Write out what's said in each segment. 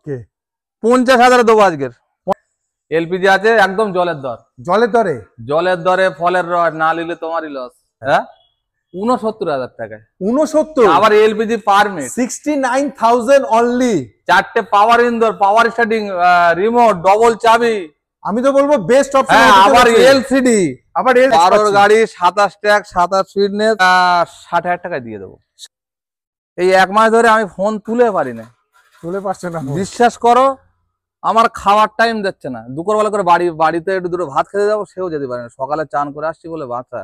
কে 50,000 দেবো আজকের। এলপিজি আছে একদম জলের দর, জলের দরে ফলের রস না নিলে তোমারই লস। হ্যাঁ 69,000 টাকায় 69, আবার এলপিজি পারমিট 69,000 অনলি। 4টে পাওয়ার ইনডোর, পাওয়ার স্টার্টিং, রিমোট, ডবল চাবি। আমি তো বলবো বেস্ট অপশন। আবার এলসিডি, আবার কারোর গাড়ি 27 ট্যাগ 27 ফিটনেস 60,000 টাকায় দিয়ে দেবো। এই 1 মাস ধরে আমি ফোন তুলে পারি না, তুলে পারছে না, বিশ্বাস করো। আমার খাওয়ার টাইম যাচ্ছে না, দুপুরবেলা করে বাড়িতে একটু দুটো ভাত খেতে যাবো, সেও যেতে পারে না। সকালে চান করে আসছি বলে বাঁচা।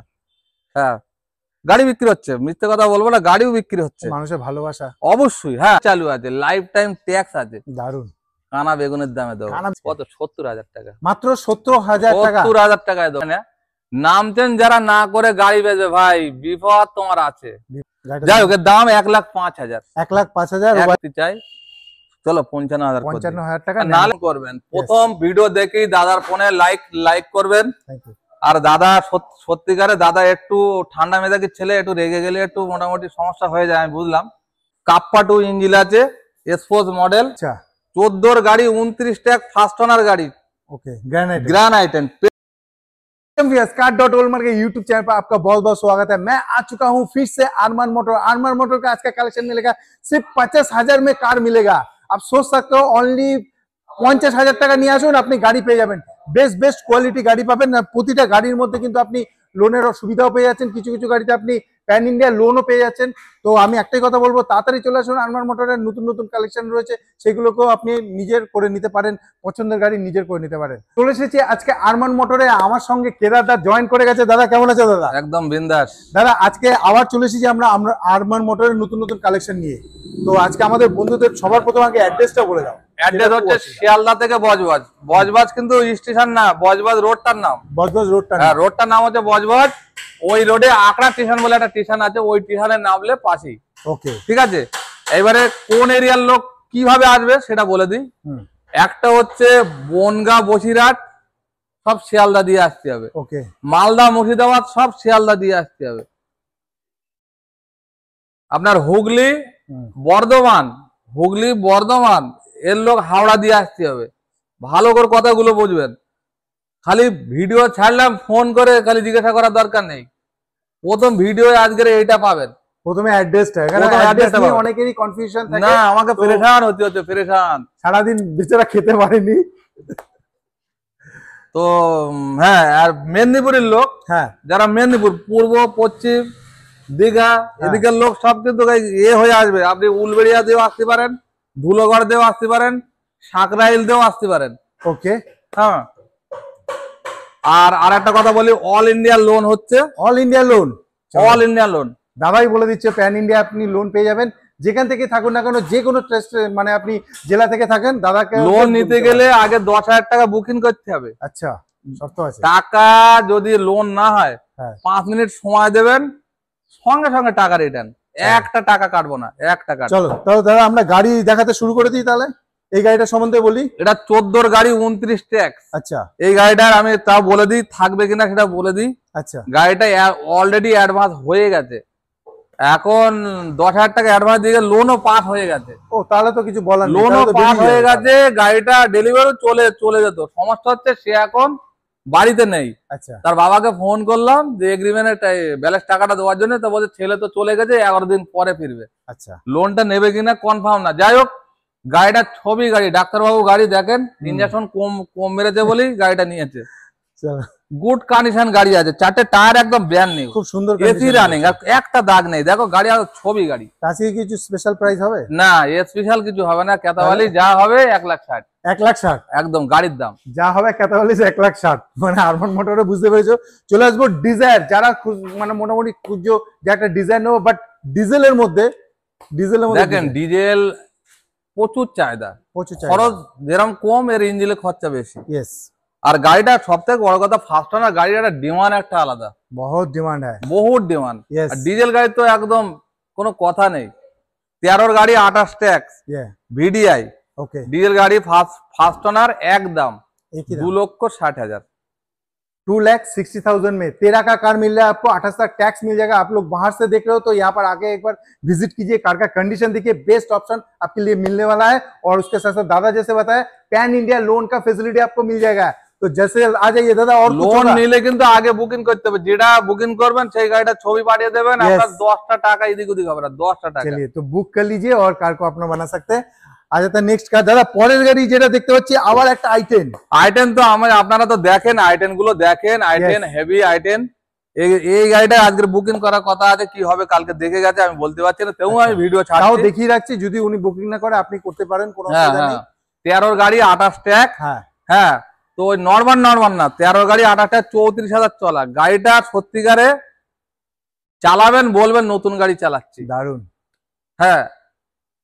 হ্যাঁ গাড়ি বিক্রি হচ্ছে, মিথ্যে কথা বলবো না, গাড়িও বিক্রি হচ্ছে। মানুষের ভালোবাসা অবশ্যই হ্যাঁ চালু আছে, লাইফ টাইম ট্যাক্স আছে। দারুন। কানা বেগুনের দামে দেবো। কত? 70,000 টাকা, মাত্র 70,000 টাকা। 70,000 টাকায় দেবো। নামতেন যারা না করে গাড়ি বেচে, ভাই বিপদ তোমার আছে। যাই হোক, দাম 1,05,000। 1,05,000 চাই, চলো 55,000 টাকা নাল করবেন। প্রথম ভিডিও দেখেই দাদার ফোনে লাইক করবেন। আর দাদা সত্যিকারে দাদা একটু ঠান্ডা মেজাজের ছেলে, একটু রেগে গেলে একটু মোটামুটি সমস্যা হয়ে যায়, আমি বুঝলাম। কাপ্পা 2 ইঞ্জিন আছে, এক্সপোজ মডেল, 14 গাড়ি, 29 ট্যাগ, ফার্স্ট ওনার गाड़ी। ओके, ग्रेनाइट car.oilmar के YouTube चैनल पर आपका बहुत बहुत स्वागत है। मैं आ चुका हूं फिर से आरमान मोटर का आज का कलेक्शन मिलेगा। सिर्फ 50,000 में कार मिलेगा। आप सोच सकते हो ओनली 50,000 টাকা নিয়ে আসুন, আপনি গাড়ি পেয়ে যাবেন। বেস্ট কোয়ালিটি গাড়ি পাবেন। প্রতিটা গাড়ির মধ্যে কিন্তু আপনি লোনের সুবিধাও পেয়ে যাচ্ছেন, কিছু কিছু গাড়িতে আপনি প্যান ইন্ডিয়া লোনও পেয়ে যাচ্ছেন। তো আমি একটাই কথা বলবো, তাড়াতাড়ি চলে আসুন। আরমান মোটরের নতুন কালেকশন রয়েছে, সেগুলোকেও আপনি নিজের করে নিতে পারেন, পছন্দের গাড়ি নিজের করে নিতে পারেন। চলে এসেছি আজকে আরমান মোটরে, আমার সঙ্গে কেদার দা জয়েন করে গেছে। দাদা কেমন আছে? দাদা একদম বিন্দাস। দাদা আজকে আবার চলে এসেছি আমরা আরমান মোটরের নতুন কালেকশন নিয়ে। তো আজকে আমাদের বন্ধুদের সবার প্রথম আগে অ্যাড্রেসটা বলে দাও। অ্যাড্রেস হচ্ছে শিয়ালদা থেকে বজবাজ কিন্তু স্টেশন না, বজবাজ রোডটার নাম। বজবাজ রোডটা, হ্যাঁ রোডটার নাম হচ্ছে বজবাজ। ওই রোডে আকড়া স্টেশন বলে একটা স্টেশন আছে, ওই স্টেশনে নামলে পাশেই। ওকে ঠিক আছে। এবারে কোন এরিয়ার লোক কিভাবে আসবে সেটা বলে দিই। একটা হচ্ছে বনগা, বসিরহাট, সব শিয়ালদা দিয়ে আসতে হবে। ওকে। মালদা, মুর্শিদাবাদ সব শিয়ালদা দিয়ে আসতে হবে। আপনার হুগলি, বর্ধমান এর লোক হাওড়া দিয়ে আসতে হবে। ভালো করে কথাগুলো বুঝবেন। খালি ভিডিও ছাড়লাম ফোন করে খালি জিজ্ঞাসা করার দরকার নেই। প্রথম ভিডিও আজকের এইটা পাবেন, প্রথমে অ্যাড্রেসটা। এখানে অ্যাড্রেস নিয়ে অনেকেরই কনফিউশন থাকে। না আমাকে পেরেশান হচ্ছে পেরেশান, সারাদিন বেচারা খেতে পারেনি। তো হ্যাঁ, আর মেদিনীপুরের লোক, হ্যাঁ যারা মেদিনীপুর পূর্ব, পশ্চিম, দীঘা এদিকের লোক সব কিন্তু হয়ে আসবে। আপনি উলবেড়িয়া দিয়েও আসতে পারেন, ধুলোগড় দিয়েও আসতে পারেন, সাঁকরাইল দিয়েও আসতে পারেন। ওকে হ্যাঁ। আর একটা কথা বলি, অল ইন্ডিয়া লোন হচ্ছে। অল ইন্ডিয়া লোন দাদাই বলে দিচ্ছে, প্যান ইন্ডিয়া আপনি লোন পেয়ে যাবেন। যেখান থেকে থাকুন না কেন, যে কোনো মানে আপনি জেলা থেকে থাকেন, দাদাকে লোন নিতে গেলে আগে 10,000 টাকা বুকিং করতে হবে। আচ্ছা, শর্ত আছে। টাকা যদি লোন না হয় 5 মিনিট সময় দেবেন, সঙ্গে সঙ্গে টাকা রিটার্ন। একটা টাকা কাটবো না, 1 টাকা। চলো তাহলে দাদা আমরা গাড়ি দেখাতে শুরু করে দিই। তাহলে এই গাড়িটা সম্বন্ধে বলি। এটা 14 গাড়ি, 29 ট্যাক্স। আচ্ছা, এই গাড়িটার আমি তাও বলে দিই, থাকবে কিনা সেটা বলে দিই। আচ্ছা, গাড়িটা অলরেডি অ্যাডভান্স হয়ে গেছে। এখন 10,000 টাকা অ্যাডভান্স দিয়ে লোনও পাস হয়ে গেছে। ও তাহলে তো কিছু বলার নেই, লোনও পাস হয়ে গেছে। গাড়িটা ডেলিভারি চলে যেত। সমস্যা হচ্ছে সে এখন বাড়িতে নেই। আচ্ছা, তার বাবাকে ফোন করলাম যে এগ্রিমেন্টের ব্যালেন্স টাকাটা দেওয়ার জন্য, তো বলছে ছেলে তো চলে গেছে, 11 দিন পরে ফিরবে। আচ্ছা, লোনটা নেবে কিনা কনফার্ম না। যাই হোক, গাড়িটার ছবি, গাড়ি ডাক্তারবাবু গাড়ি দেখেন, ইঞ্জেকশন কম মেরেছে বলেই গাড়িটা নিয়েছে। গুড কন্ডিশন গাড়ি আছে, 4টে টায়ার একদম ব্র্যান্ড নিউ, খুব সুন্দর এসি রানিং, আর একটা দাগ নেই। দেখো গাড়ি আর ছবি গাড়ি। আজকে কিছু স্পেশাল প্রাইস হবে না? স্পেশাল কিছু হবে না। কেতাবালি যা হবে 1,60,000। 1,60,000 একদম গাড়ির দাম যা হবে। কেতাবালি 1,60,000। মানে আরমান মোটরে বুঝতে পেরেছো। চলে আসবো ডিজায়ার, যারা মানে মোটামুটি খুঁজছো যে একটা ডিজাইন নেবো, বাট ডিজেলের মধ্যে দেখেন ডিজেল প্রচুর চাহিদা, খরচ যেরকম কম, এর ইঞ্জিনের খরচা বেশি। আর গাড়িটা সব থেকে বড় কথা, ফার্স্ট ওনার গাড়ির একটা ডিমান্ড একটা আলাদা, বহুত ডিমান্ড। আর ডিজেল গাড়ি তো একদম কোনো কথা নেই। 13 গাড়ি, 28 ট্যাক্স, ভিডিআই। ডিজেল গাড়ি ফার্স্ট ওনার একদম 2,60,000। 2,60,000 में 13 का कार मिल रहा है आपको, 28 तक टैक्स मिल जाएगा। आप लोग बाहर से देख रहे हो तो यहाँ पर आके एक बार विजिट कीजिए, कार का कंडीशन देखिए, बेस्ट ऑप्शन आपके लिए मिलने वाला है। और उसके साथ साथ दादा जैसे बताया पैन इंडिया लोन का फैसिलिटी आपको मिल जाएगा। तो जैसे आ जाइए दादा। और লোন নিলে কিন্তু আগে বুকিং করতে হবে, যেটা বুকিং করবেন সেই গাড়িটা ছবি পাঠিয়ে দেবেন, আপনার 10টা টাকা এদিক ওদিক হবে না, 10টা টাকা। चलिए तो बुक कर लीजिए और कार को अपना बना सकते हैं। आ जाता है नेक्स्ट कार दादा, পরের গাড়ি যেটা দেখতে পাচ্ছি আবার একটা i10। i10 তো আপনারা তো দেখেন, i10 গুলো দেখেন, i10 হেভি i10। এই গাড়িটা আজকে বুকিং করার কথা আছে, কি হবে কালকে দেখে গেছে, আমি বলতে পারছি না, তেও আমি ভিডিও তাও ছাড়ছি, দেখিয়ে রাখছি, যদি উনি বুকিং না করে আপনি করতে পারেন, কোনো অসুবিধা নেই। 13 গাড়ি 28 ট্যাগ। হ্যাঁ হ্যাঁ, তো ওই নরমাল না, 13 গাড়ি 28 ট্যাগ 34,000 চলা গাড়িটা। সত্যিকারে চালাবেন বলবেন নতুন গাড়ি চালাচ্ছি। দারুন। হ্যাঁ,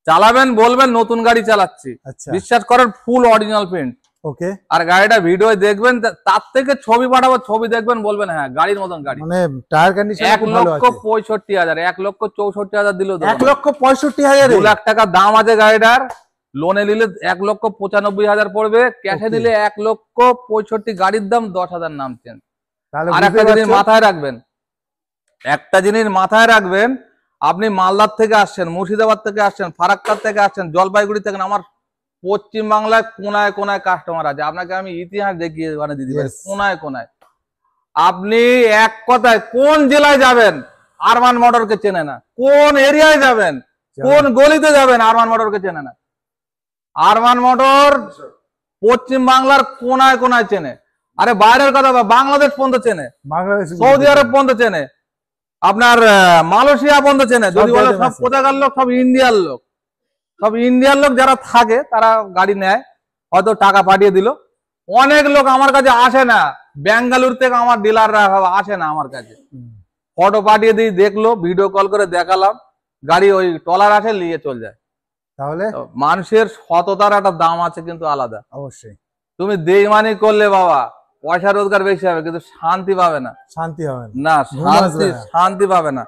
চালাবেন বলবেন নতুন গাড়ি চালাচ্ছি। আচ্ছা, বিশ্বাস করেন ফুল অরিজিনাল প্রিন্ট। ওকে। আর গাড়িটা ভিডিও দেখবেন, তার থেকে ছবি পাঠাবো, ছবি দেখবেন বলবেন হ্যাঁ গাড়ির মতন গাড়ি। মানে টায়ার কন্ডিশন খুব ভালো আছে। 1,65,000, 1,64,000 দিলেও দেবো। 1,65,000 2 লাখ টাকা দাম আছে গাড়িটার। লোনে নিলে 1,95,000 পড়বে, ক্যাশে নিলে 1,65,000। গাড়ির দাম 10,000 নামছেন। আর একটা জিনিস মাথায় রাখবেন, আপনি মালদার থেকে আসছেন, মুর্শিদাবাদ থেকে আসছেন, ফারাক্কার থেকে আসছেন, জলপাইগুড়ি থেকে, আমার পশ্চিম বাংলায় কোনায় কোনায় কাস্টমার আছে। আপনাকে আমি ইতিহাস দেখিয়ে মানে দিতে পারি, কোনায় কোনায়। আপনি এক কথায় কোন জেলায় যাবেন আরমান মোটরকে চেনে না, কোন এরিয়ায় যাবেন, কোন গলিতে যাবেন আরমান মোটরকে চেনে না। আরমান মোটর পশ্চিম বাংলার কোনায় কোনায় চেনে। আরে বাইরের কথা, বাংলাদেশ পর্যন্ত চেনে, সৌদি আরব পর্যন্ত চেনে, আপনার মালয়েশিয়া পর্যন্ত চেনে। যদি বলে সব কোথাকার লোক, সব ইন্ডিয়ার লোক, যারা থাকে তারা গাড়ি নেয়, হয়তো টাকা পাঠিয়ে দিল। অনেক লোক আমার কাছে আসে না, বেঙ্গালুরু থেকে আমার ডিলাররা আসে না আমার কাছে, ফটো পাঠিয়ে দিই, দেখলো, ভিডিও কল করে দেখালাম, গাড়ি ওই টলার আসে নিয়ে চলে যায়। তাহলে মানুষের সততার একটা দাম আছে কিন্তু আলাদা। অবশ্যই তুমি বেইমানি করলে বাবা পয়সা রোজগার বেশি হবে, কিন্তু শান্তি পাবে না, শান্তি পাবে না।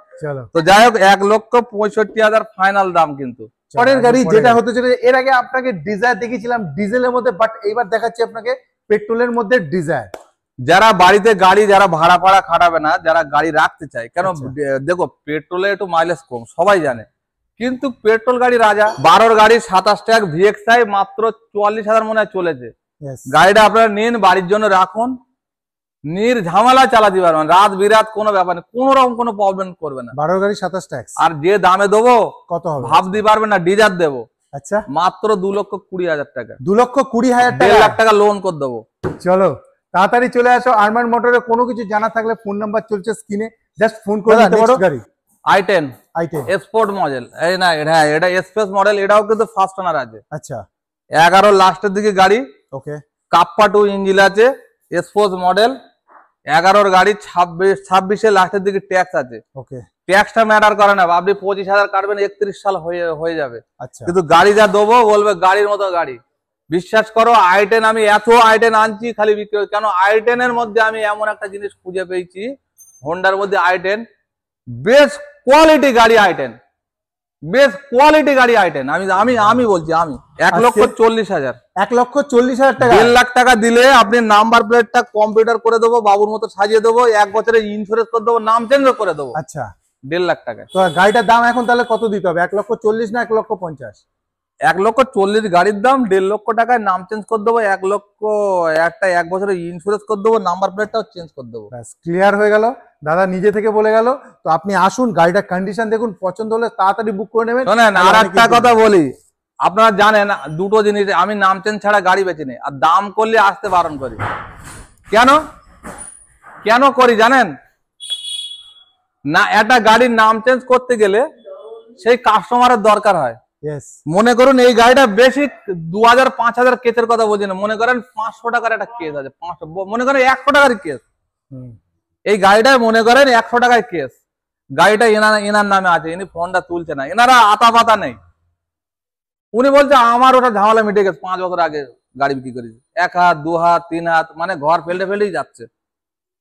তো যাই হোক, 1,65,000 ফাইনাল দাম। কিন্তু পরের গাড়ি যেটা হতে চলেছে, এর আগে আপনাকে ডিজায়ার দেখিয়েছিলাম ডিজেলের মধ্যে, বাট এইবার দেখাচ্ছি আপনাকে পেট্রোলের মধ্যে ডিজায়ার। যারা বাড়িতে গাড়ি, যারা ভাড়া খাটাবে না, যারা গাড়ি রাখতে চায়, কেন দেখো পেট্রোলে একটু মাইলেজ কম সবাই জানে, কিন্তু পেট্রোল গাড়ি রাজা। 12 গাড়ি 27 ট্যাগ ভিএক্সআই মাত্র 44,000 মনে হয় চলেছে। গাড়িটা আপনারা নিন, বাড়ির জন্য রাখুন, ঝামেলা চালাতে পারবেন, রাত বিরাত কোনো ব্যাপার নেই, কোন রকম কোনো প্রবলেম করবে না। 12 গাড়ি 27 ট্যাক্স। আর যে দামে দেবো কত হবে ভাবতে পারবেন না, ডিজার দেবো। আচ্ছা, মাত্র 2,20,000 টাকা। 2,20,000 টাকা, 1.5 লাখ টাকা লোন করে দেবো। চলো তাড়াতাড়ি চলে আসো আরমান মোটরে। কোনো কিছু জানা থাকলে ফোন নাম্বার চলছে স্ক্রিনে, জাস্ট ফোন করে নিতে পারো। গাড়ি i10 স্পোর্ট মডেল, এই না হ্যাঁ এটা স্পেস মডেল, এটাও কিন্তু ফার্স্ট ওনার আছে। আচ্ছা, 11 লাস্টের দিকে গাড়ি। ওকে, কাপ্পা 2 ইঞ্জিন আছে, স্পোর্ট মডেল, 11 গাড়ি, 26 লাস্টের দিকে ট্যাক্স আছে। ওকে, ট্যাক্সটা ম্যাটার করে না, আপনি 25,000 কাটবেন, 31 সাল হয়ে যাবে। আচ্ছা, কিন্তু গাড়ি যা দেবো বলবে গাড়ির মতো গাড়ি। বিশ্বাস করো, i10 আমি এত i10 আনছি খালি বিক্রি, কেন i10 এর মধ্যে আমি এমন একটা জিনিস খুঁজে পেয়েছি, হোন্ডার মধ্যে i10 বেস্ট কোয়ালিটি গাড়ি, i10 বেস্ট কোয়ালিটি গাড়ি i10। আমি বলছি, আমি 1,40,000 1,40,000 টাকা, 1.5 লাখ টাকা দিলে আপনি নাম্বার প্লেটটা কম্পিউটার করে দেবো, বাবুর মতো সাজিয়ে দেবো, 1 বছরের ইন্স্যুরেন্স করে দেবো, নাম চেঞ্জ করে দেবো। আচ্ছা, 1.5 লাখ টাকা। তো গাড়িটার দাম এখন তাহলে কত দিতে হবে? 1,40,000 না 1,50,000? 1,40,000 গাড়ির দাম, 1.5 লক্ষ টাকায় নাম চেঞ্জ করে দেবো, 1 লক্ষ একটা 1 বছরের ইন্স্যুরেন্স করে দেবো, নাম্বার প্লেটটাও চেঞ্জ করে দেবো। ক্লিয়ার হয়ে গেল, দাদা নিজে থেকে বলে গেল। তো আপনি আসুন, গাড়িটার কন্ডিশন দেখুন, পছন্দ হলে তাড়াতাড়ি বুক করে নেবেন। শোনেন, আর একটা কথা বলি, আপনারা জানেন দুটো জিনিস, আমি নাম চেঞ্জ ছাড়া গাড়ি বেচি নি, আর দাম করলে আসতে বারণ করি। কেন করি জানেন না? একটা গাড়ির নাম চেঞ্জ করতে গেলে সেই কাস্টমারের দরকার হয়। মনে করুন এই গাড়িটা বেশি 2,000-5,000 কেসের কথা বলছি না, মনে করেন 500 টাকার একটা কেস আছে, 500 মনে করেন 100 টাকার কেস, এই গাড়িটা মনে করেন 100 টাকার কেস, গাড়িটা এনার নামে আছে, ইনি ফোনটা তুলছে না, এনারা আতা পাতা নেই, উনি বলছে আমার ওটা ঝামেলা মিটে গেছে, 5 বছর আগে গাড়ি বিক্রি করেছি, 1 হাত 2 হাত 3 হাত, মানে ঘর ফেলেই যাচ্ছে।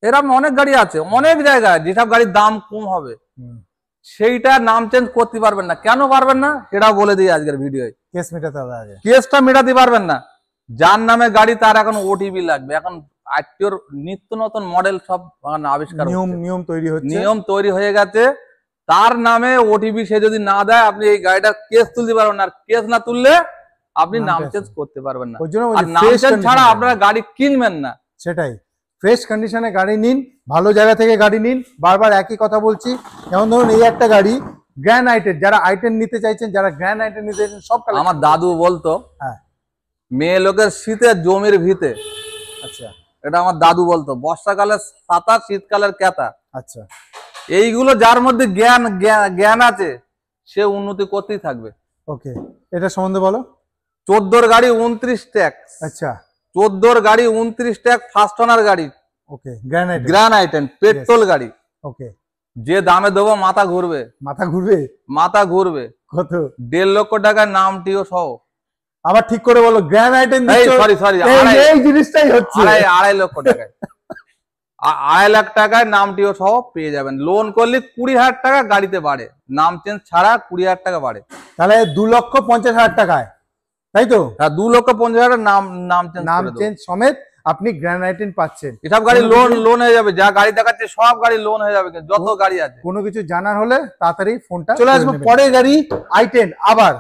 এরকম অনেক গাড়ি আছে, অনেক জায়গায় যেসব গাড়ির দাম কম হবে সেইটা নাম চেঞ্জ করতে পারবেন না। কেন পারবেন না সেটাও বলে দিই আজকের ভিডিওয়। কেসটা মেটাতে পারবেন না, যার নামে গাড়ি তার এখন ওটিপি লাগবে, এখন আইটিওর নিত্য নতুন মডেল সব আবিষ্কার নিয়ম তৈরি হচ্ছে, নিয়ম তৈরি হয়ে গেছে। তার নামে ওটিপি সে যদি না দেয়, আপনি এই গাড়িটার কেস তুলতে পারবেন না। আর কেস না তুললে আপনি নাম চেঞ্জ করতে পারবেন না। আর নাম চেঞ্জ ছাড়া আপনারা গাড়ি কিনবেন না। সেটাই, ফ্রেশ কন্ডিশনে গাড়ি নিন, ভালো জায়গা থেকে গাড়ি নিন। বারবার একই কথা বলছি। যেমন ধরুন এই একটা গাড়ি গ্র্যান্ড আইটেন, যারা আইটেন নিতে চাইছেন, যারা গ্র্যান্ড আইটেন নিতে চাইছেন, সব আমার দাদু বলতো, হ্যাঁ, মেয়ে লোকের শীতে জমির ভিতে। আচ্ছা, এটা আমার দাদু বলতো। বর্ষাকালে ছাতা, শীতকালের ক্যাতা। আচ্ছা, এইগুলো যার মধ্যে জ্ঞান আছে সে উন্নতি করতেই থাকবে। ওকে, এটা সম্বন্ধে বলো। 14 গাড়ি 29 ট্যাক্স। আচ্ছা, 14 গাড়ি 29 ট্যাক্স, ফার্স্ট ওনার গাড়ি। ওকে, গ্র্যান্ড আইটেন পেট্রোল গাড়ি। ওকে, যে দামে দেবো মাথা ঘুরবে। মাথা ঘুরবে। কত? 1.5 লক্ষ টাকার নামটিও সহ। আবার ঠিক করে বলো, গ্র্যান্ড আইটেন সরি, এই জিনিসটাই হচ্ছে 2.5 লক্ষ টাকায়। 2.5 লাখ টাকায় নামটিও সহ পেয়ে যাবেন। লোন করলে 20,000 টাকা গাড়িতে বাড়ে, নাম চেঞ্জ ছাড়া 20,000 টাকা বাড়ে। তাহলে 2,50,000 টাকায়, তাই তো? 2,50,000 নাম চেঞ্জ সমেত আপনি গ্র্যান্ড আইটেন পাচ্ছেন। এসব গাড়ি লোন হয়ে যাবে। যা গাড়ি দেখাচ্ছে সব গাড়ি লোন হয়ে যাবে, যত গাড়ি আছে। কোনো কিছু জানার হলে তাড়াতাড়ি ফোনটা চলে আসবো। পরের গাড়ি আইটেন, আবার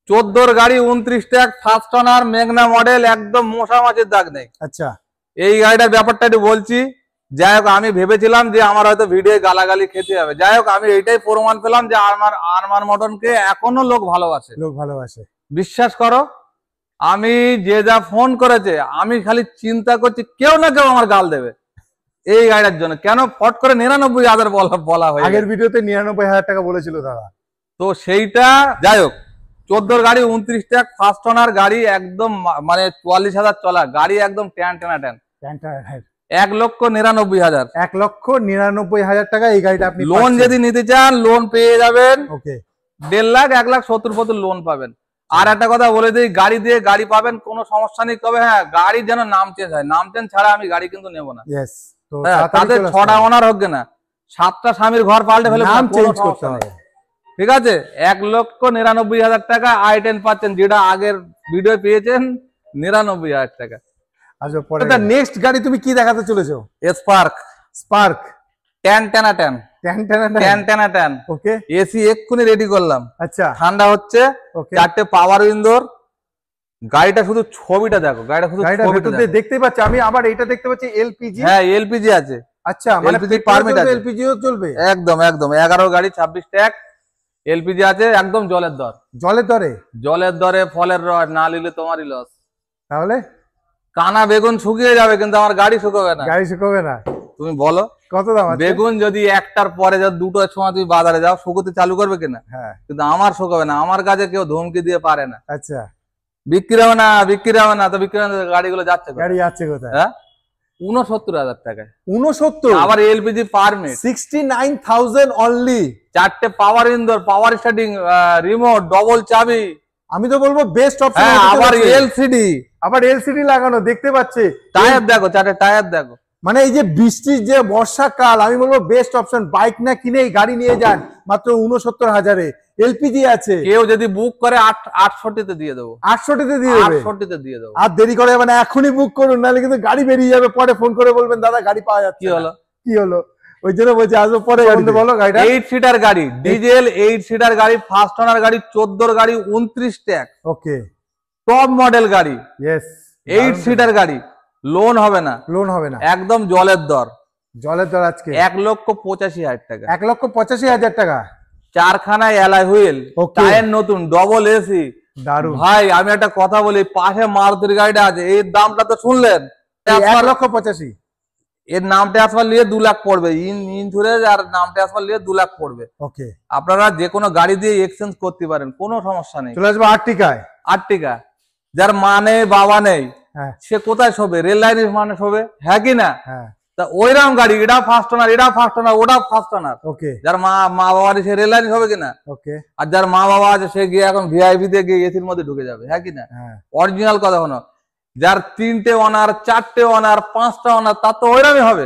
14 গাড়ি 29 ট্যাক্স, ফার্স্ট ওনার, মেঘনা মডেল, একদম মশা মাছের দাগ নেই। আচ্ছা, এই গাড়িটার ব্যাপারটা একটু বলছি। যাই হোক, আমি ভেবেছিলাম যে আমার হয়তো ভিডিও গালাগালি খেতে হবে। যাই হোক, আমি এইটাই প্রমাণ পেলাম যে আরমান মডেলকে এখনো লোক ভালোবাসে। বিশ্বাস করো, আমি যে যা ফোন করেছে, আমি খালি চিন্তা করছি কেউ না কেউ আমার গাল দেবে এই গাড়িটার জন্য। কেন ফট করে 99,000 বলা হয়? আগের ভিডিওতে 99,000 টাকা বলেছিল দাদা। তো সেইটা যাই হোক, 14 গাড়ি 29 ট্যাক্স, ফার্স্ট ওনার গাড়ি, একদম মানে 44,000 চলা গাড়ি, একদম ট্যান 1,99,000। 1,99,000 টাকা এই গাড়িটা আপনি লোন যদি নিতে চান, লোন পেয়ে যাবেন। ওকে, 1.5 লাখ 1,70,000 লোন পাবেন। আর একটা কথা বলে দিই, গাড়ি দিয়ে গাড়ি পাবেন, কোনো সমস্যা নেই। তবে হ্যাঁ, গাড়ি যেন নাম চেঞ্জ হয়। নাম চেঞ্জ ছাড়া আমি গাড়ি কিন্তু নেবো না। তাদের 6টা ওনার হোক না, 7টা স্বামীর ঘর পাল্টে ফেলে নাম চেঞ্জ করতে হবে। ঠিক আছে, 1,99,000 টাকা আই10 পাচ্ছেন, যেটা আগের ভিডিও পেয়েছেন 99,000 টাকা। আচ্ছা, পরে নেক্সট গাড়ি তুমি কি দেখাতে চলেছো? স্পার্ক 10 ওকে, এসি এক্ষুনি রেডি করলাম। আচ্ছা, ঠান্ডা হচ্ছে, 4টে পাওয়ার উইন্ডোর। গাড়িটা শুধু ছবিটা দেখো, গাড়িটা শুধু দেখতে পাচ্ছি আমি। আবার এটা দেখতে পাচ্ছি এলপিজি। হ্যাঁ, এলপিজি আছে। আচ্ছা, মানে পারমিট আছে, এলপিজিও চলবে। একদম 11 গাড়ি 26 ট্যাক্স, এলপিজি আছে, একদম জলের দরে ফলের রস না নিলে তোমারই লস। তাহলে কানা বেগুন শুকিয়ে যাবে, কিন্তু আমার গাড়ি শুকোবে না। তুমি বলো কত দাম আছে? বেগুন যদি একটার পরে যদি 2টোর সময় তুমি বাজারে যাও, শুকোতে চালু করবে কিনা? হ্যাঁ, কিন্তু আমার শুকোবে না। আমার কাছে কেউ ধমকি দিয়ে পারে না। আচ্ছা, বিক্রি হবে না। তো বিক্রি গাড়িগুলো যাচ্ছে কোথায়? হ্যাঁ, 69,000 টাকায়। 69? আবার এলপিজি পারমিট 69,000 অনলি। 4টে পাওয়ার ইনডোর, পাওয়ার স্টার্টিং, রিমোট, ডবল চাবি। আমি তো বলবো বেস্ট অপশন। আবার এলসিডি লাগানো দেখতে পাচ্ছে। টায়ার দেখো, 4টে টায়ার দেখো। মানে এই যে বৃষ্টির যে বর্ষাকাল, আমি বলবো বেস্ট অপশন। বাইক না কিনে গাড়ি নিয়ে যান মাত্র 69,000-এ। এলপিজি আছে। কেউ যদি বুক করে 68তে দিয়ে দেবো। 68তে দিয়ে দেবো। আর দেরি করে মানে এখনই বুক করুন, নাহলে কিন্তু গাড়ি বেরিয়ে যাবে। পরে ফোন করে বলবেন দাদা গাড়ি পাওয়া যাচ্ছে। কি হলো? ওই জন্য বলছি আসবো পরে। বলো গাড়িটা 8 সিটার গাড়ি, ডিজেল 8 সিটার গাড়ি, ফার্স্ট ওনার গাড়ি, 14 গাড়ি 29 ট্যাক্স। ওকে, টপ মডেল গাড়ি। ইয়েস, 8 সিটার গাড়ি, লোন হবে না। একদম জলের দর আজকে 1,85,000 টাকা। 1,85,000 টাকা। 4খানায় অ্যালয় হুইল, টায়ার নতুন, ডবল এসি। দারুণ ভাই, আমি একটা কথা বলি, পাশে মারুতির গাড়িটা আছে, এর দামটা তো শুনলেন, 1,85,000। এর নাম ট্রান্সফার নিয়ে 2 লাখ পড়বে, ইন্স্যুরেন্স আর নাম ট্রান্সফার নিয়ে 2 লাখ পড়বে। ওকে, আপনারা যে কোনো গাড়ি দিয়ে এক্সচেঞ্জ করতে পারেন, কোনো সমস্যা নেই। চলে আসবো আর্টিকা। যার মা নেই, বাবা নেই, সে কোথায় শোবে? রেল লাইনের মানে শোবে, হ্যাঁ কি না? তা ওইরকম গাড়ি, এটা ফার্স্ট ওনার, ওটা ফার্স্ট ওনার। যার মা বাবা নেই, সে রেল লাইন হবে কিনা? আর যার মা বাবা আছে, সে গিয়ে এখন ভিআইপি দিয়ে গিয়ে এসির মধ্যে ঢুকে যাবে, হ্যাঁ কি না? অরিজিনাল কথা হলো, যার 3টে ওনার, 4টে ওনার, 5টা ওনার, তার তো ওইরকমই হবে।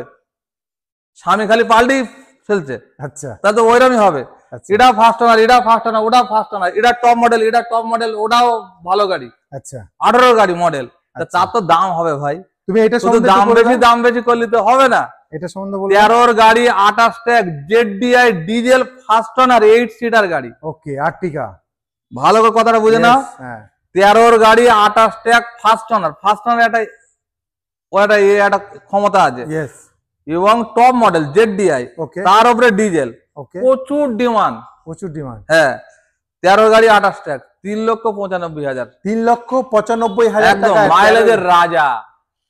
স্বামী খালি পাল্টি ফেলছে, আচ্ছা, তা তো ওইরকমই হবে। এটা ফার্স্ট ওনার, ওটা ফার্স্ট ওনার, এটা টপ মডেল, ওটাও ভালো গাড়ি। আচ্ছা, 18 গাড়ি মডেল, তার তো দাম হবে ভাই। তুমি এটা শুধু সম্বন্ধে দাম বেশি করলে তো হবে না। এটা সম্বন্ধে বলো। 13 গাড়ি 28 tag ZDI diesel first owner 8 seater গাড়ি। ওকে, আর্টিকা। ভালো করে কথাটা বুঝে নাও। হ্যাঁ, 13 গাড়ি 28 ট্যাগ ফার্স্ট ওনার একটা ক্ষমতা আছে এবং টপ মডেল ZDI, তার উপরে ডিজেল, প্রচুর ডিমান্ড। হ্যাঁ, 13 গাড়ি 28 ট্যাগ 3,95,000। 3,95,000 টাকা মাইলেজের রাজা।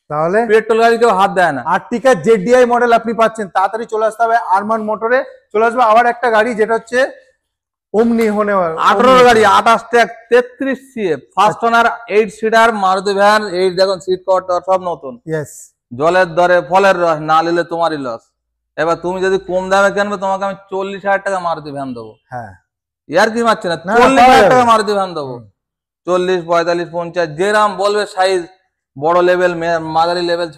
তাহলে পেট্রোল গাড়ি কেউ হাত দেয় না। আর্টিকা ZDI মডেল আপনি পাচ্ছেন। তাড়াতাড়ি চলে আসতে হবে আরমান মোটরে। চলে আসবে আবার একটা গাড়ি যেটা হচ্ছে ওমনি 18 গাড়ি 28 tag 33 CF first owner 8 seater Maruti van. এই দেখুন সিট কভার সব নতুন। জলের দরে ফলের রস, না নিলে তোমারই লস। এবার তুমি যদি কম দামে কিনবে তোমাকে আমি 40,000 টাকা মারুতি ভ্যান দেবো। হ্যাঁ, ইয়ার কি মারছে না, 40,000 টাকা মারুতি ভ্যান দেবো। 40, 45, 50 যেরাম বলবে সাইজ, বড় লেভেল, মাঝারি লেভেল,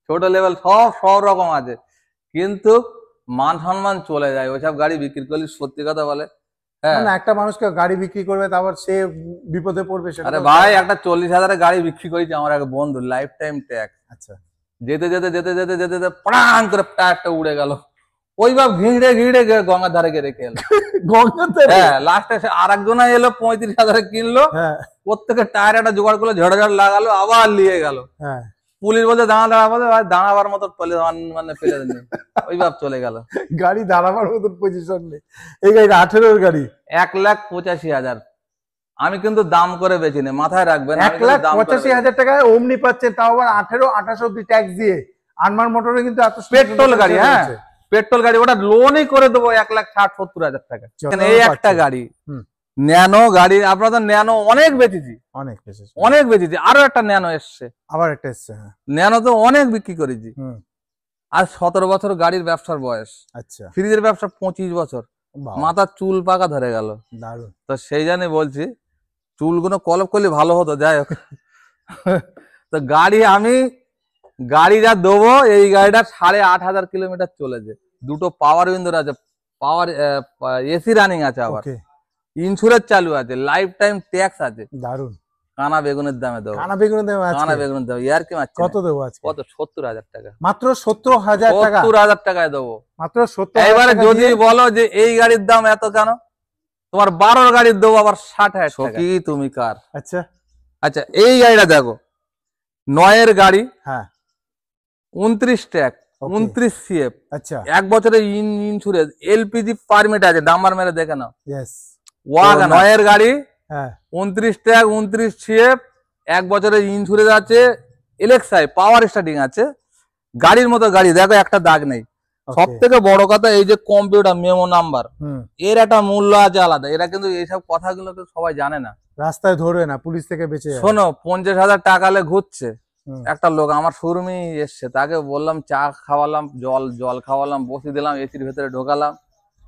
ছোট লেভেল, সব রকম আছে। কিন্তু মান সম্মান চলে যায় ওইসব গাড়ি বিক্রি করলে। সত্যি কথা বলে, হ্যাঁ, একটা মানুষকে গাড়ি বিক্রি করবে তারপর সে বিপদে পড়বে। আরে ভাই, একটা 40,000 গাড়ি বিক্রি করেছে আমার এক বন্ধু, লাইফ টাইম ট্যাক্স। আচ্ছা, যেতে যেতে যেতে যেতে যেতে যেতে প্রাণ করে টায়ারটা উড়ে গেল। ওই বাপ ঘিড়ে ঘিড়ে গঙ্গার ধারে গিয়ে রেখে এলো। হ্যাঁ, লাস্টে আর একজনা এলো 35,000 কিনলো। প্রত্যেকের টায়ার একটা জোগাড় করলো, ঝড় লাগালো, আবার নিয়ে গেল। পুলিশ বলতে দাঁড়াবার মতো মানে ফেলে দেননি। ওই বাপ চলে গেল। গাড়ি দাঁড়াবার মতো পজিশন নেই। এই গাড়ি 18 গাড়ি 1,85,000। আমি কিন্তু দাম করে বেচি না, মাথায় রাখবেন। 1,85,000 টাকায় ওমনি পাচ্ছেন, তাও আবার 18-28 অব্দি ট্যাক্স দিয়ে। আরমান মোটরে কিন্তু এত পেট্রোল গাড়ি। হ্যাঁ, পেট্রোল গাড়ি, ওটা লোনই করে দেবো 1,60,70,000 টাকা। এই একটা গাড়ি ন্যানো গাড়ি। আপনারা তো ন্যানো অনেক বেচেছি, অনেক বেচেছি। আরো একটা ন্যানো এসছে, আবার একটা এসছে। ন্যানো তো অনেক বিক্রি করেছি। আর 17 বছর গাড়ির ব্যবসার বয়স। আচ্ছা, ফ্রিজের ব্যবসা 25 বছর। মাথার চুল পাকা ধরে গেল। দারুণ। তো সেই জন্য বলছি চুলগুলো কলপ করলে ভালো হতো। যাই হোক, তো গাড়ি যা দেবো, এই গাড়িটা 8,500 কিলোমিটার চলেছে। দুটো পাওয়ার উইন্ডোর আছে, পাওয়ার এসি রানিং আছে, আবার ইন্স্যুরেন্স চালু আছে, লাইফ টাইম ট্যাক্স আছে। দারুণ। কানা বেগুনের দামে দেবো। কানা বেগুনের দামে ইয়ার কি মারছে? কত দেবো আজকে? কত? 70,000 টাকা। মাত্র 70,000 টাকা? 70,000 টাকায় দেবো মাত্র 70,000। এবারে যদি বলো যে এই গাড়ির দাম এত কেন, তোমার 12 গাড়ির দেবো আবার 60,000 টাকা। কি তুমি কার? আচ্ছা আচ্ছা, এই গাড়িটা দেখো, 9 গাড়ি। হ্যাঁ, 29 ট্যাগ, 29 CF। আচ্ছা, 1 বছরের ইন্স্যুরেন্স, LPG পারমিট আছে, নাম্বার মেরে দেখে নাও। ওয়াগন 9 গাড়ি। হ্যাঁ, 29 ট্যাগ, 29 CF, 1 বছরের ইন্স্যুরেন্স আছে, LXI পাওয়ার স্টার্টিং আছে। গাড়ির মতো গাড়ি, দেখো একটা দাগ নেই। সব থেকে বড় কথা, এই যে কম্পিউটার মেমো নাম্বার, এর একটা মূল্য আছে আলাদা। এরা কিন্তু এইসব কথাগুলো সবাই জানে না, রাস্তায় ধরবে না, পুলিশ থেকে বেঁচে। শোনো, 50,000 টাকালে ঘুরছে একটা লোক আমার শোরুমে এসছে, তাকে বললাম চা খাওয়ালাম, জল খাওয়ালাম, বসে দিলাম, এসির ভেতরে ঢোকালাম,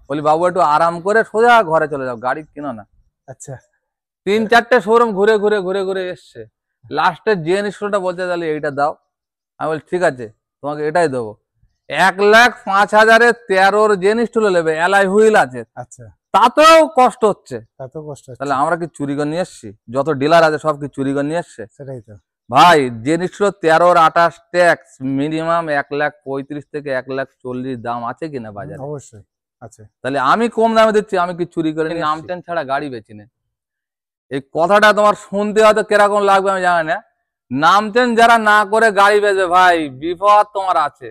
বলি বাবু একটু আরাম করে সোজা ঘরে চলে যাও, গাড়ি কিনো না। আচ্ছা, 3-4টে শোরুম ঘুরে ঘুরে এসছে। লাস্টে যে জিনিসটা বলতে তাহলে এইটা দাও। আমি বলি ঠিক আছে, তোমাকে এটাই দেবো। 1,05,000 13 জিনিস তুলে নেবে, অ্যালয় হুইল আছে। আচ্ছা, তাতেও কষ্ট হচ্ছে। তাহলে আমরা কি চুরি করে নিয়ে এসছি? যত ডিলার আছে সব কি চুরি করে নিয়ে এসছে? সেটাই তো ভাই। জিনিস 13-28 ট্যাক্স, মিনিমাম 1,35,000 থেকে 1,40,000 দাম আছে কিনা বাজারে? অবশ্যই আছে। তাহলে আমি কম দামে দিচ্ছি, আমি কি চুরি করে নি? আমটেন ছাড়া গাড়ি বেচি না। এই কথাটা তোমার শুনতে হয়তো কিরকম লাগবে আমি জানি না। নামতেন যারা না করে গাড়ি বেচবে, ভাই বিপদ তোমার আছে,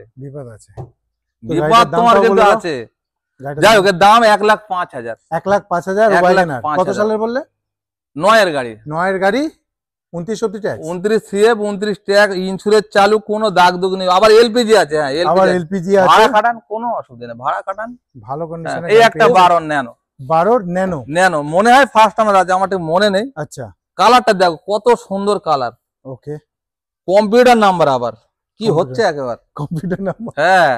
বিপদ তোমার কিন্তু আছে। যাই হোক, দাম 1,05,000। 1,05,000 কত সালের বললে? 9 গাড়ি। 9 গাড়ি 29 অব্দি ট্যাক্স, 29 CF, 29 ট্যাগ, ইন্স্যুরেন্স চালু, কোনো দাগ দুগ নেই। আবার এলপিজি আছে। হ্যাঁ, এলপিজি আছে। ভাড়া কাটান, কোনো অসুবিধা নেই, ভাড়া কাটান, ভালো কন্ডিশনে। এই একটা 12 ন্যানো মনে হয় ফার্স্ট আমার আছে, আমার ঠিক মনে নেই। আচ্ছা, কালারটা দেখো কত সুন্দর কালার। ওকে, কম্পিউটার নাম্বার, আবার কি হচ্ছে একেবারে কম্পিউটার নাম্বার। হ্যাঁ,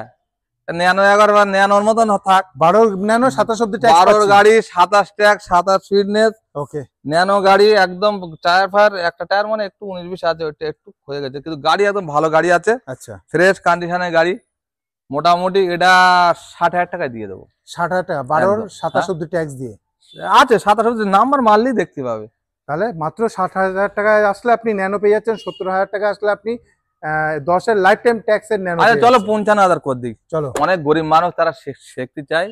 ন্যানো একবার ন্যানোর মতন থাক। 12 ন্যানো 27 অব্দি ট্যাক্স। 12 গাড়ি 27 ট্যাগ, 27 ফিটনেস। ওকে, ন্যানো গাড়ি একদম টায়ার ফায়ার, একটা টায়ার মানে একটু 19-20 আছে, ওইটা একটু হয়ে গেছে, কিন্তু গাড়ি একদম ভালো গাড়ি আছে। আচ্ছা, ফ্রেশ কন্ডিশনের গাড়ি। মোটামুটি এটা 60,000 টাকায় দিয়ে দেবো। 60,000 টাকা 12 27 অব্দি ট্যাক্স দিয়ে আছে। 27 অব্দি নাম্বার মারলেই দেখতে পাবে। তাহলে মাত্র 60,000 টাকায় আসলে আপনি ন্যানো পেয়ে যাচ্ছেন। 70,000 টাকা আসলে আপনি 10-এর লাইফ টাইম ট্যাক্সের ন্যানো। আচ্ছা চলো 55,000 করে দিই, চলো অনেক গরিব মানুষ তারা শিখতে চায়,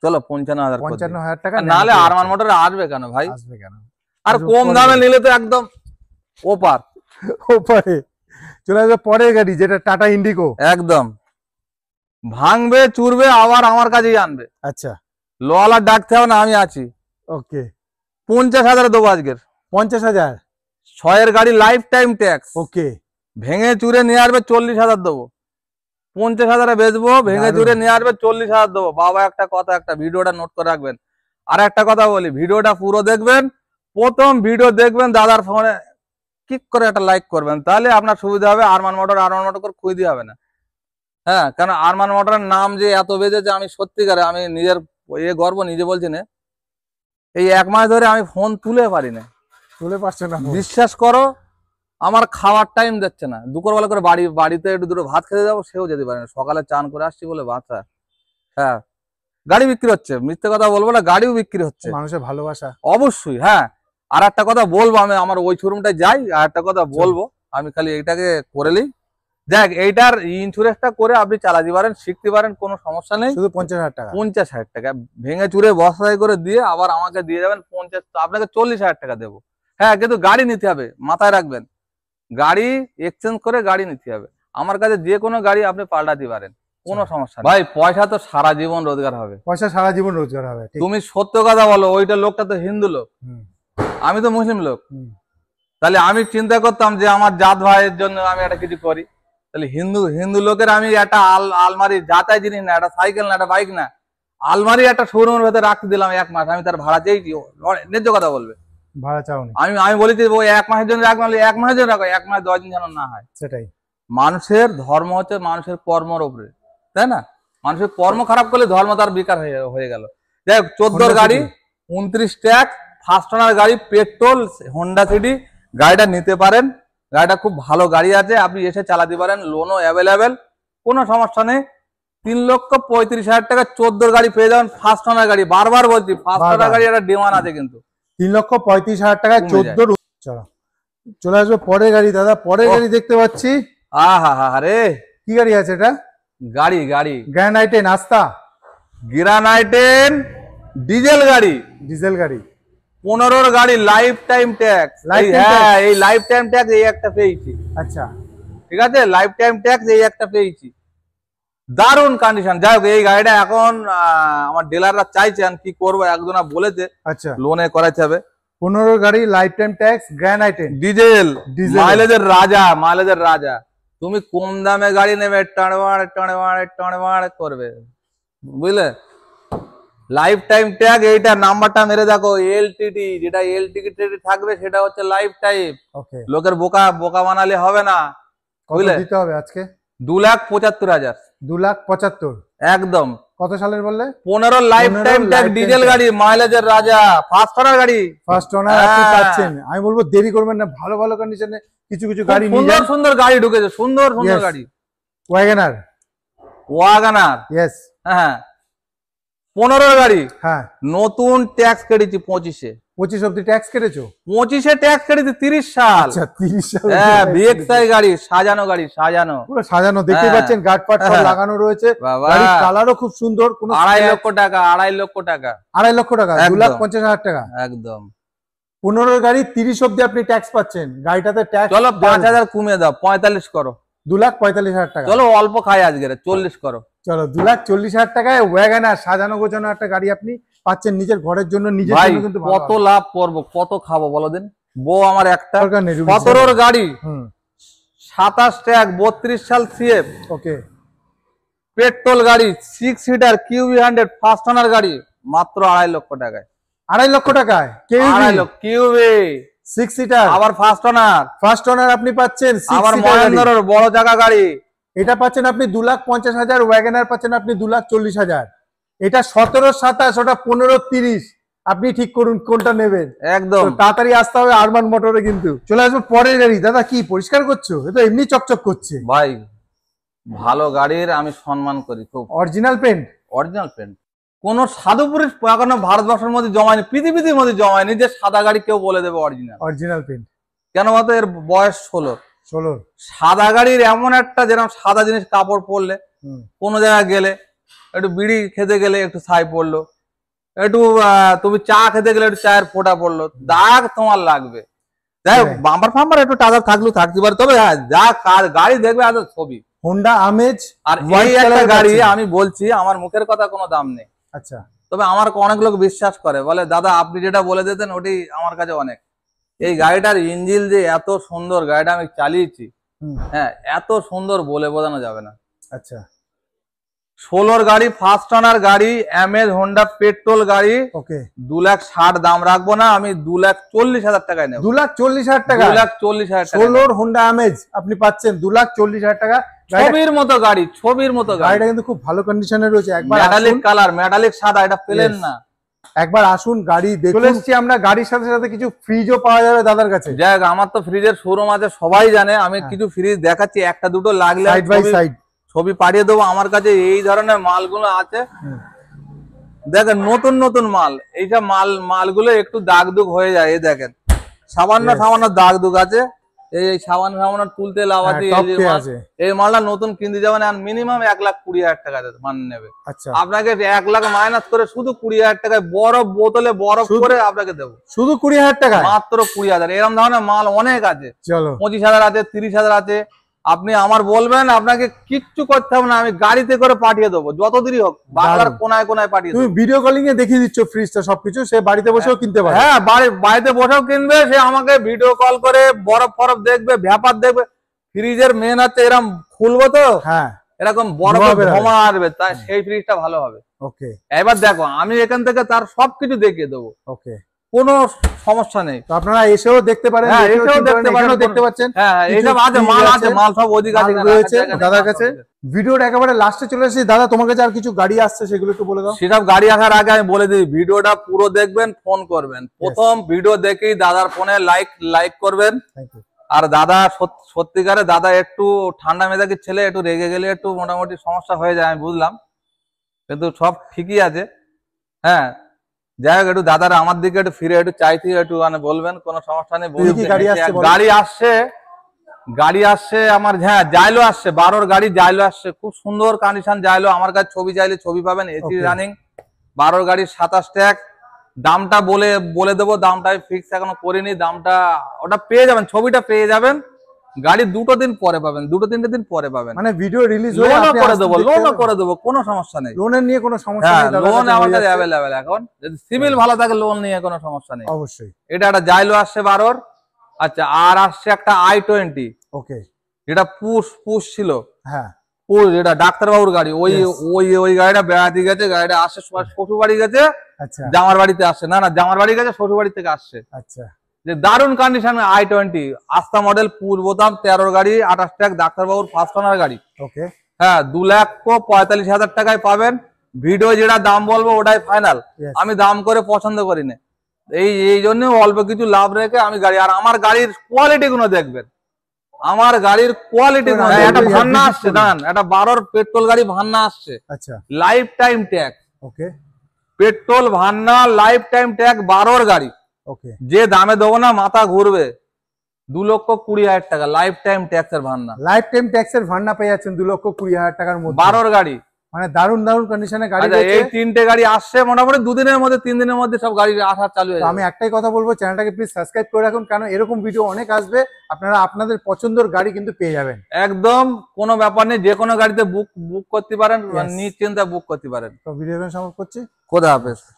চলো 55,000 করে দিই। 55,000 টাকা। নাহলে আরমান মোটর আসবে কেন ভাই? আসবে কেন? আর কম দামে নিলে তো একদম ওপার। ওপারে চলে আসবে পরের গাড়ি, যেটা টাটা ইন্ডিগো। একদম ভাঙবে চুরবে আবার আমার কাছেই আনবে। আচ্ছা লোয়ালা ডাকতে হবে না, আমি আছি। ওকে 50,000 দেবো আজকের। 50,000। 6 গাড়ি লাইফ টাইম ট্যাক্স। ওকে ভেঙে চুরে নিয়ে আসবে 40,000 দেবো। 50,000 বেচবো, ভেঙে চুরে নিয়ে আসবে 40,000 দেবো। বাবা একটা কথা, একটা ভিডিওটা নোট করে রাখবেন। আর একটা কথা বলি, ভিডিওটা পুরো দেখবেন, প্রথম ভিডিও দেখবেন দাদার ফোনে ক্লিক করে একটা লাইক করবেন, তাহলে আপনার সুবিধা হবে। আরমান মোটর করে খুঁজে হবে না। হ্যাঁ, কারণ আরমান মোটরের নাম যে এত বেজেছে, আমি সত্যিকারে আমি নিজের গর্ব নিজে বলছি না, এই 1 মাস ধরে আমি ফোন তুলে পারি না। তুলে পারছে না? বিশ্বাস করো, আমার খাওয়ার টাইম যাচ্ছে না। দুপুরবেলা করে বাড়িতে একটু দুটো ভাত খেতে যাবো, সেও যেতে পারে না। সকালে চান করে আসছি বলে বাঁচা। হ্যাঁ, গাড়ি বিক্রি হচ্ছে, মিথ্যে কথা বলবো না, গাড়িও বিক্রি হচ্ছে। মানুষের ভালোবাসা অবশ্যই। হ্যাঁ, আর একটা কথা বলবো, আমি আমার ওই শোরুমটায় যাই, আর একটা কথা বলবো, আমি খালি এইটাকে করে নিই। দেখ, এইটার ইন্স্যুরেন্সটা করে আপনি চালাতে পারেন, শিখতে পারেন, কোনো সমস্যা নেই। শুধু 50,000 টাকা। 50,000 টাকা ভেঙে চুরে বস্তায় করে দিয়ে আবার আমাকে দিয়ে যাবেন 50, আপনাকে 40,000 টাকা দেবো। হ্যাঁ, কিন্তু গাড়ি নিতে হবে, মাথায় রাখবেন, গাড়ি এক্সচেঞ্জ করে গাড়ি নিতে হবে। আমার কাছে যে কোনো গাড়ি আপনি পাল্টাতে পারেন, কোনো সমস্যা নেই। ভাই পয়সা তো সারা জীবন রোজগার হবে। পয়সা সারা জীবন রোজগার হবে। তুমি সত্য কথা বলো, ওইটা লোকটা তো হিন্দু লোক, আমি তো মুসলিম লোক। তাহলে আমি চিন্তা করতাম যে আমার জাত ভাইয়ের জন্য আমি একটা কিছু করি, তাহলে হিন্দু লোকের আমি একটা আলমারি, যাতায়াত জিনিস না, একটা সাইকেল না, একটা বাইক না, আলমারি একটা শোরুমের ভেতরে রাখতে দিলাম 1 মাস, আমি তার ভাড়া চেয়েছি, ন্যায্য কথা বলবে। ভাড়া চাওনি? আমি বলেছি ওই 1 মাসের জন্য রাখবো, 1 মাসের জন্য রাখো, 1 মাস 10 দিন যেন না হয়। সেটাই, মানুষের ধর্ম হচ্ছে মানুষের কর্মের উপরে, তাই না? মানুষের কর্ম খারাপ করলে ধর্ম তার বেকার হয়ে গেল। যাই হোক, 14 গাড়ি 29 ট্যাক্স, ফার্স্ট ওনার গাড়ি, পেট্রোল, হোন্ডা সিটি গাড়িটা নিতে পারেন। গাড়িটা খুব ভালো গাড়ি আছে, আপনি এসে চালাতে পারেন, লোনও অ্যাভেলেবেল, কোনো সমস্যা নেই। 3,35,000 টাকা 14 গাড়ি পেয়ে যাবেন, ফার্স্ট ওনার গাড়ি। বারবার বলছি, ফার্স্ট ওনার গাড়ি একটা ডিমান্ড আছে, কিন্তু 3,35,000 টাকায় 14। চলো চলে আসবে পরের গাড়ি। দাদা পরের গাড়ি দেখতে পাচ্ছি। আরে কি গাড়ি আছে এটা? গাড়ি গ্র্যান্ড আইটেন আস্তা, গ্র্যান্ড আইটেন ডিজেল গাড়ি। ডিজেল গাড়ি 15 গাড়ি লাইফ টাইম ট্যাক্স। হ্যাঁ, এই লাইফ টাইম ট্যাক্স এই একটা পেয়েছি। আচ্ছা ঠিক আছে, লাইফ টাইম ট্যাক্স এই একটা পেয়েছি, দারুণ কন্ডিশন। যাই হোক, এই গাড়িটা এখন আমার ডিলাররা চাইছেন, কি করবো, একজনা বলেছে আচ্ছা লোনে করাতে হবে। 15 গাড়ি life time tax, grand i ten diesel, মাইলেজের রাজা। তুমি কম দামে গাড়ি নেবে, টাড়বাড় করবে, বুঝলে? লাইফ টাইম ট্যাগ, এইটা নাম্বারটা মেরে দেখো, এলটিটি, যেটা এলটিটি থাকবে সেটা হচ্ছে লাইফ টাইম। ওকে, লোকের বোকা বানালে হবে না, বুঝলে? দিতে হবে আজকে 2,75,000। 2,75,000 একদম। কত সালের বললে? 15 লাইফ টাইম ট্যাগ, ডিজেল গাড়ি, মাইলেজের রাজা, ফার্স্ট ওনার গাড়ি। ফার্স্ট ওনার আপনি পাচ্ছেন। আমি বলবো দেরি করবেন না, ভালো ভালো কন্ডিশনে কিছু গাড়ি নিয়ে যান। সুন্দর গাড়ি ঢুকেছে, সুন্দর গাড়ি। Wagon R, yes. হ্যাঁ, 15 গাড়ি। হ্যাঁ, নতুন ট্যাক্স কেটেছি 25 অব্দি ট্যাক্স কেটেছো? 25 ট্যাক্স কেটেছি 30 সাল। আচ্ছা 30 সাল। হ্যাঁ, ভিএক্সআই গাড়ি, সাজানো গাড়ি, পুরো সাজানো, দেখতে পাচ্ছেন গার্ড পার্ট সব লাগানো রয়েছে। গাড়ির কালারও খুব সুন্দর। 2.5 লক্ষ টাকা। 2.5 লক্ষ টাকা, 2,50,000 টাকা একদম। 15 গাড়ি 30 অব্দি আপনি ট্যাক্স পাচ্ছেন। গাড়িটাতে ট্যাক্স চলো 5,000 কমিয়ে দাও, 45 করো। 2,45,000 টাকা। চলো অল্প খাই আজকে, 40 করো। চলো 2,40,000 টাকায় ওয়াগনার সাজানো গোছানো একটা গাড়ি আপনি পাচ্ছেন নিজের ঘরের জন্য, নিজের জন্য। কিন্তু কত লাভ করবো, কত খাবো বলো দিন। বউ আমার একটা, 17 গাড়ি, 27 ট্যাগ, 32 সাল সিএফ। ওকে, পেট্রোল গাড়ি, 6 সিটার কিউবি 100, ফার্স্ট ওনার গাড়ি, মাত্র 2.5 লক্ষ টাকায়। 2.5 লক্ষ টাকায় কিউবি 6 সিটার, আবার ফার্স্ট ওনার আপনি পাচ্ছেন। আবার মহেন্দ্রের বড় জায়গা গাড়ি, এটা পাচ্ছেন আপনি 2,50,000। ওয়াগনার পাচ্ছেন আপনি 2,40,000। এটা 17-27, ওটা 15-30। আপনি ঠিক করুন কোনটা নেবেন। একদম তাড়াতাড়ি আসতে হবে আরমান মোটরে। কিন্তু চলে আসবো পরের গাড়ি। দাদা কি পরিষ্কার করছো? এটা এমনি চকচক করছে। ভাই ভালো গাড়ির আমি সম্মান করি খুব। Original paint. কোন সাধু পুরুষ এখনো ভারতবর্ষের মধ্যে জমায়নি, পৃথিবীর মধ্যে জমায়নি যে সাদা গাড়ি কেউ বলে দেবে অরিজিনাল পেন্ট। কেন বলতো? এর বয়স 16। 16 সাদা গাড়ির এমন একটা যেরকম সাদা জিনিস কাপড় পরলে কোনো জায়গায় গেলে, একটু বিড়ি খেতে গেলে একটু ছাই পড়লো, একটু তুমি চা খেতে গেলে একটু চায়ের ফোঁটা পড়লো, দাগ তোমার লাগবে। যাই হোক বাম্পার ফাম্পার একটু টাকা থাকলেও থাকতে পারে, তবে হ্যাঁ যা গাড়ি দেখবে আজ ছবি হোন্ডা আমেজ। আর এই একটা গাড়ি আমি বলছি, আমার মুখের কথা কোনো দাম নেই। আচ্ছা, তবে আমার অনেক লোক বিশ্বাস করে, বলে দাদা আপনি যেটা বলে দিতেন ওটি আমার কাছে অনেক। এই গাড়িটার ইঞ্জিন যে এত সুন্দর, গাড়িটা আমি চালিয়েছি, হ্যাঁ এত সুন্দর বলে বোঝানো যাবে না। আচ্ছা, 16 গাড়ি, ফার্স্ট ওনার গাড়ি, এমএজ হোন্ডা পেট্রোল গাড়ি। ওকে, 2,60,000 দাম রাখবো না, আমি 2,40,000 টাকায় নেব। 2,40,000 টাকা, 2,40,000 টাকা। 16 হোন্ডা আমেজ আপনি পাচ্ছেন 2,40,000 টাকা। ছবির মতো গাড়ি, ছবির মতো গাড়ি। গাড়িটা কিন্তু খুব ভালো কন্ডিশনে রয়েছে। একবার মেটালিক কালার, মেটালিক সাদা, এটা পেলেন না। একবার আসুন গাড়ি দেখুন। চলে এসেছি আমরা, গাড়ির সাথে সাথে কিছু ফ্রিজও পাওয়া যাবে দাদার কাছে। যাক, আমার তো ফ্রিজের শোরুম আছে, সবাই জানে। আমি কিছু ফ্রিজ দেখাচ্ছি, একটা দুটো লাগলে সাইড বাই সাইড ছবি পাঠিয়ে দেবো। আমার কাছে এই ধরনের মালগুলো আছে, দেখেন নতুন নতুন মাল। এইসব মালগুলো একটু দাগ দুগ হয়ে যায়, এই দেখেন সামান্য সামান্য দাগ দুগ আছে। এই সামান্য সামান্য তুলতে লাভাতে এই মালটা নতুন কিনতে যাবেন, আর মিনিমাম 1,20,000 টাকা মান নেবে। আপনাকে 1 লাখ মাইনাস করে শুধু 20,000 টাকায় বরফ বোতলে বরফ করে আপনাকে দেবো। শুধু 20,000 টাকা, মাত্র 20,000। এরকম ধরনের মাল অনেক আছে, 25,000 আছে, 30,000 আছে। আপনি আমার বলবেন, আপনাকে কিচ্ছু করতে হবে না, আমি গাড়িতে করে পাঠিয়ে দেবো, যত দেরি হোক বাংলার কোনায় কোনায় পাঠিয়ে দেবো। তুমি ভিডিও কলিং এ দেখিয়ে দিচ্ছ ফ্রিজটা সবকিছু, সে বাড়িতে বসেও কিনতে পারে। হ্যাঁ, বাড়িতে বসেও কিনবে, সে আমাকে ভিডিও কল করে বরফ ফরফ দেখবে, ব্যাপার দেখবে। ফ্রিজের মেন হচ্ছে এরকম খুলবো তো, হ্যাঁ এরকম বরফ ধোঁয়া আসবে, তাই সেই ফ্রিজটা ভালো হবে। ওকে, এবার দেখো আমি এখান থেকে তার সবকিছু দেখিয়ে দেবো। ওকে, কোনো সমস্যা নেই, আপনারা এসেও দেখতে পারেন। হ্যাঁ, এসেও দেখতে পারেন, দেখতে পাচ্ছেন। হ্যাঁ, এইসব আছে, মাল আছে, মাল সব অধিকার রয়েছে দাদার কাছে। ভিডিওটা একেবারে লাস্টে চলে এসেছি দাদা, তোমার কাছে আর কিছু গাড়ি আসছে সেগুলো একটু বলে দাও। সেসব গাড়ি আসার আগে আমি বলে দিই, ভিডিওটা পুরো দেখবেন, ফোন করবেন। প্রথম ভিডিও দেখেই দাদার ফোনে লাইক করবেন। আর দাদা সত্যিকারে দাদা একটু ঠান্ডা মেজাজের ছেলে, একটু রেগে গেলে একটু মোটামুটি সমস্যা হয়ে যায়, আমি বুঝলাম, কিন্তু সব ঠিকই আছে। হ্যাঁ, যাই হোক, একটু দাদার আমার দিকে একটু ফিরে একটু চাইতে একটু মানে বলবেন, কোনো সমস্যা নেই। গাড়ি আসছে আমার, হ্যাঁ জাইলো আসছে, 12 গাড়ি জাইলো আসছে, খুব সুন্দর কন্ডিশন জাইলো। আমার কাছে ছবি চাইলে ছবি পাবেন, এসি রানিং, 12 গাড়ির 27 ট্যাগ। দামটা বলে দেবো, দামটা ফিক্স এখনো করিনি, দামটা ওটা পেয়ে যাবেন, ছবিটা পেয়ে যাবেন। গাড়ি 2 দিন পরে পাবেন, 2-3 দিন পরে পাবেন। মানে ভিডিও রিলিজ হয়ে লোনও করে দেবো, লোনও করে দেবো, কোনো সমস্যা নেই। লোনের নিয়ে কোনো সমস্যা নেই, লোন আমার কাছে অ্যাভেলেবেল এখন। যদি সিভিল ভালো থাকে লোন নিয়ে কোনো সমস্যা নেই অবশ্যই। এটা একটা জাইলো আসছে 12। আচ্ছা, আর আসছে একটা i20। ওকে, যেটা পুশ ছিল। হ্যাঁ, পুশ, এটা ডাক্তারবাবুর গাড়ি। ওই গাড়িটা বেড়াতে গেছে, গাড়িটা আসছে শ্বশুর বাড়ি গেছে। আচ্ছা, জামার বাড়িতে আসছে, না জামার বাড়ি গেছে, শ্বশুর বাড়ি থেকে আসছে। আচ্ছা, যে দারুণ কন্ডিশন i20 আস্তা মডেল, পুশ বোতাম, 13 গাড়ি, 28 ট্যাগ, ডাক্তারবাবুর ফার্স্ট ওনার গাড়ি। ওকে, হ্যাঁ 2,45,000 টাকায় পাবেন। ভিডিও যেটা দাম বলবো ওটাই ফাইনাল, আমি দাম করে পছন্দ করি না। এই জন্য অল্প কিছু লাভ রেখে আমি গাড়ি, আর আমার গাড়ির কোয়ালিটি গুলো দেখবেন, আমার গাড়ির কোয়ালিটি গুলো। একটা ভান্না আসছে, দাঁড়ান, একটা 12 পেট্রোল গাড়ি ভান্না আসছে। আচ্ছা, লাইফ টাইম ট্যাগ। ওকে, পেট্রোল ভান্না, লাইফ টাইম ট্যাগ, 12 গাড়ি। ওকে, যে দামে দেবো না মাথা ঘুরবে, 2,20,000 টাকা লাইফ টাইম ট্যাক্সের ভান্না। লাইফ টাইম ট্যাক্সের ভান্না পেয়ে যাচ্ছেন 2,20,000 টাকার মধ্যে, 12 গাড়ি। মানে দারুণ দারুণ কন্ডিশনে গাড়ি। এই 3টে গাড়ি আসছে মোটামুটি 2 দিনের মধ্যে, 3 দিনের মধ্যে সব গাড়ি আসা চালু হয়ে যাবে। আমি একটাই কথা বলবো, চ্যানেলটাকে প্লিজ সাবস্ক্রাইব করে রাখুন, কারণ এরকম ভিডিও অনেক আসবে, আপনারা আপনাদের পছন্দের গাড়ি কিন্তু পেয়ে যাবেন। একদম কোনো ব্যাপার নেই, যে কোনো গাড়িতে বুক করতে পারেন, নিশ্চিন্তে বুক করতে পারেন। তো ভিডিও সমাপ্ত করছি, খোদা হাফেজ।